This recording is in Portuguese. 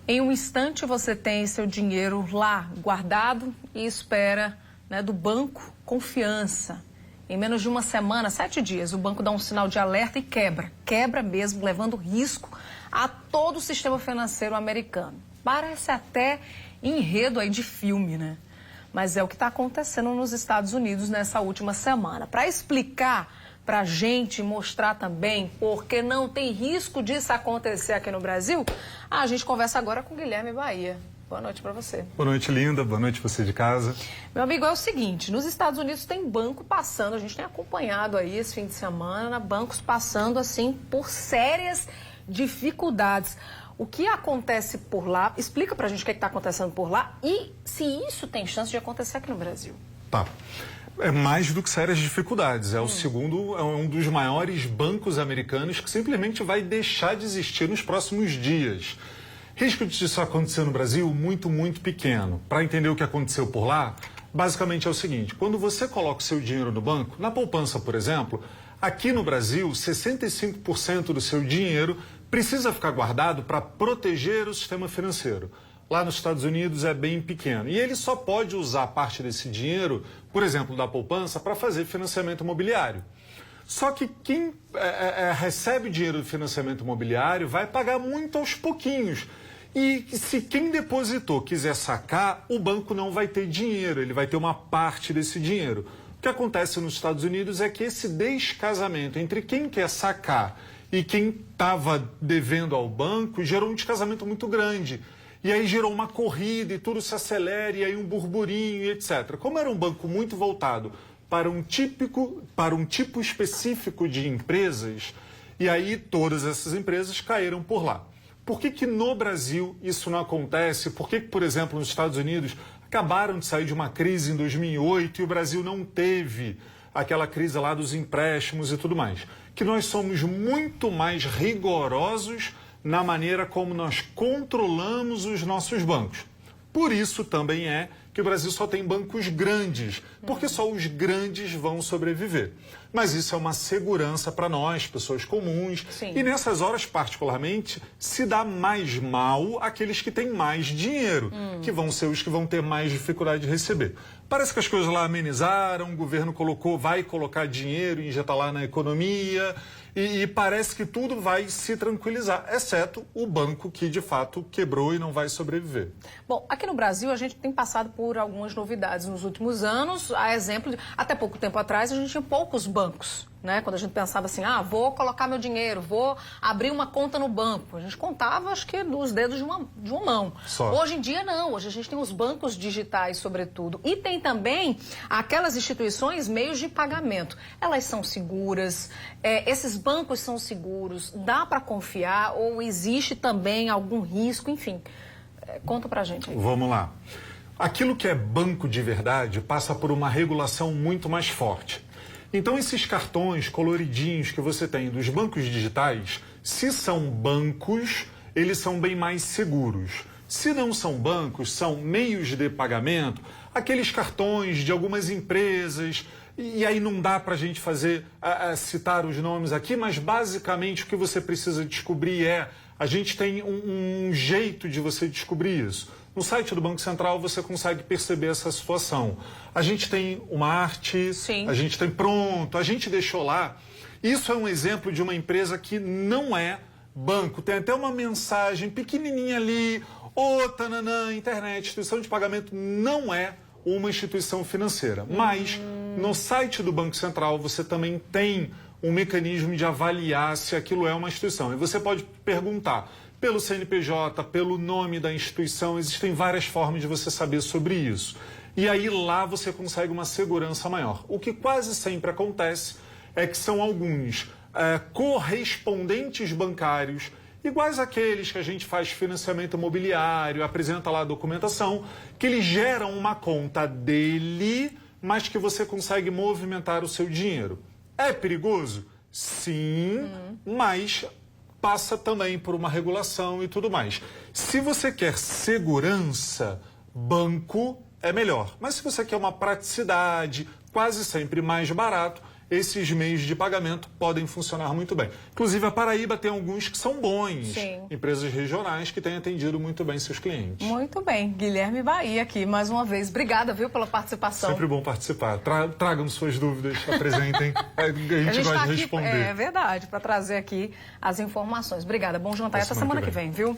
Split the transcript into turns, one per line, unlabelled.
Em um instante você tem seu dinheiro lá guardado e espera, né, do banco confiança. Em menos de uma semana, 7 dias, o banco dá um sinal de alerta e quebra. Quebra mesmo, levando risco a todo o sistema financeiro americano. Parece até enredo aí de filme, né? Mas é o que está acontecendo nos Estados Unidos nessa última semana. Para explicar para a gente, mostrar também porque não tem risco disso acontecer aqui no Brasil, a gente conversa agora com Guilherme Bahia. Boa noite para você.
Boa noite, linda. Boa noite você de casa.
Meu amigo, é o seguinte, nos Estados Unidos tem banco passando, a gente tem acompanhado aí esse fim de semana, bancos passando assim por sérias dificuldades. O que acontece por lá? Explica pra gente o que está acontecendo por lá e se isso tem chance de acontecer aqui no Brasil.
Tá. É mais do que sérias dificuldades. É o segundo, é um dos maiores bancos americanos que simplesmente vai deixar de existir nos próximos dias. Risco disso acontecer no Brasil, muito, muito pequeno. Para entender o que aconteceu por lá, basicamente é o seguinte, quando você coloca o seu dinheiro no banco, na poupança, por exemplo, aqui no Brasil, 65% do seu dinheiro precisa ficar guardado para proteger o sistema financeiro. Lá nos Estados Unidos é bem pequeno. E ele só pode usar parte desse dinheiro, por exemplo, da poupança, para fazer financiamento imobiliário. Só que quem recebe dinheiro do financiamento imobiliário vai pagar muito aos pouquinhos. E se quem depositou quiser sacar, o banco não vai ter dinheiro, ele vai ter uma parte desse dinheiro. O que acontece nos Estados Unidos é que esse descasamento entre quem quer sacar e quem estava devendo ao banco gerou um descasamento muito grande. E aí gerou uma corrida e tudo se acelera, e aí um burburinho e etc. Como era um banco muito voltado para um tipo específico de empresas, e aí todas essas empresas caíram por lá. Por que no Brasil isso não acontece? Por que, por exemplo, nos Estados Unidos acabaram de sair de uma crise em 2008 e o Brasil não teve aquela crise lá dos empréstimos e tudo mais? Que nós somos muito mais rigorosos na maneira como nós controlamos os nossos bancos. Por isso também é que o Brasil só tem bancos grandes, porque só os grandes vão sobreviver. Mas isso é uma segurança para nós, pessoas comuns.
Sim.
E nessas horas, particularmente, se dá mais mal àqueles que têm mais dinheiro, que vão ser os que vão ter mais dificuldade de receber. Parece que as coisas lá amenizaram, o governo vai colocar dinheiro, injetar lá na economia, e parece que tudo vai se tranquilizar, exceto o banco que, de fato, quebrou e não vai sobreviver.
Bom, aqui no Brasil a gente tem passado por algumas novidades nos últimos anos. A exemplo, até pouco tempo atrás a gente tinha poucos bancos, né? Quando a gente pensava assim, vou colocar meu dinheiro, vou abrir uma conta no banco. A gente contava, acho que, nos dedos de uma mão.
Só.
Hoje em dia não, hoje a gente tem os bancos digitais, sobretudo. E tem também aquelas instituições, meios de pagamento. Elas são seguras, esses bancos são seguros, dá para confiar ou existe também algum risco, enfim. Conta pra gente aí.
Vamos lá. Aquilo que é banco de verdade passa por uma regulação muito mais forte. Então, esses cartões coloridinhos que você tem dos bancos digitais, se são bancos, eles são bem mais seguros. Se não são bancos, são meios de pagamento, aqueles cartões de algumas empresas, e aí não dá para a gente citar os nomes aqui, mas basicamente o que você precisa descobrir a gente tem um jeito de você descobrir isso. No site do Banco Central você consegue perceber essa situação. A gente tem uma arte,
Sim.
A gente tem a gente deixou lá. Isso é um exemplo de uma empresa que não é banco. Tem até uma mensagem pequenininha ali, internet, instituição de pagamento não é uma instituição financeira. Mas no site do Banco Central você também tem um mecanismo de avaliar se aquilo é uma instituição. E você pode perguntar pelo CNPJ, pelo nome da instituição, existem várias formas de você saber sobre isso. E aí lá você consegue uma segurança maior. O que quase sempre acontece é que são alguns correspondentes bancários, iguais àqueles que a gente faz financiamento imobiliário, apresenta lá a documentação, que eles geram uma conta dele, mas que você consegue movimentar o seu dinheiro. É perigoso? Sim, mas passa também por uma regulação e tudo mais. Se você quer segurança, banco é melhor. Mas se você quer uma praticidade, quase sempre mais barato, esses meios de pagamento podem funcionar muito bem. Inclusive, a Paraíba tem alguns que são bons,
Sim.
empresas regionais que têm atendido muito bem seus clientes.
Muito bem. Guilherme Bahia aqui, mais uma vez. Obrigada, viu, pela participação.
Sempre bom participar. Tragam suas dúvidas, apresentem. A gente gosta
tá
de
aqui,
responder.
é verdade, para trazer aqui as informações. Obrigada. Bom jantar e até semana que vem, viu?